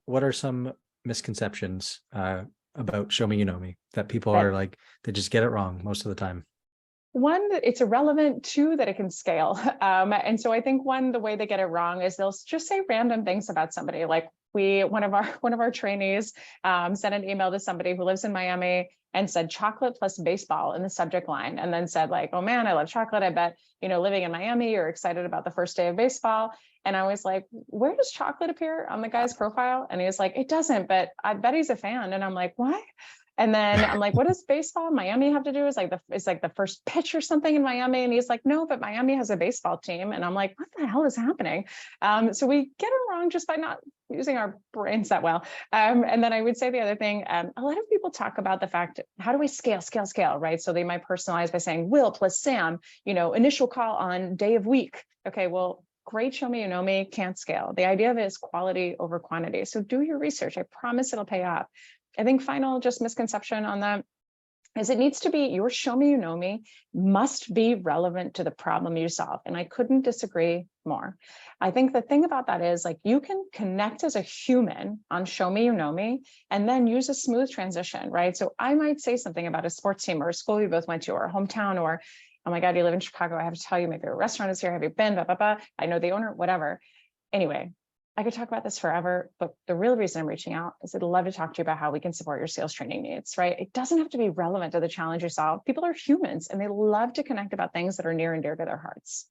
What are some misconceptions about Show Me You Know Me that people Right. are like, they just get it wrong most of the time? One, that it's irrelevant. Two, that it can scale. And so I think the way they get it wrong is they'll just say random things about somebody. Like one of our trainees sent an email to somebody who lives in Miami and said chocolate plus baseball in the subject line, and then said like, "Oh man, I love chocolate. I bet living in Miami, you're excited about the first day of baseball." And I was like, "Where does chocolate appear on the guy's profile?" And he was like, "It doesn't, but I bet he's a fan." And I'm like, "What?" And then I'm like, "What does baseball in Miami have to do?" It's like the first pitch or something in Miami. And he's like, "No, but Miami has a baseball team." And I'm like, "What the hell is happening?" So we get it wrong just by not using our brains that well. And then I would say the other thing, a lot of people talk about the fact, how do we scale, right? So they might personalize by saying Will plus Sam, initial call on day of week. Okay, well, great, Show Me You Know Me can't scale. The idea of it is quality over quantity. So do your research. I promise it'll pay off. I think final just misconception on that is it needs to be your Show Me You Know Me must be relevant to the problem you solve. And I couldn't disagree more. I think the thing about that is like you can connect as a human on Show Me You Know Me and then use a smooth transition, right? So I might say something about a sports team or a school you both went to or a hometown or, "Oh my God, you live in Chicago. I have to tell you, my favorite restaurant is here. Have you been? Blah, blah, blah. I know the owner," whatever. Anyway, I could talk about this forever, but the real reason I'm reaching out is I'd love to talk to you about how we can support your sales training needs, right? It doesn't have to be relevant to the challenge you solve. People are humans and they love to connect about things that are near and dear to their hearts.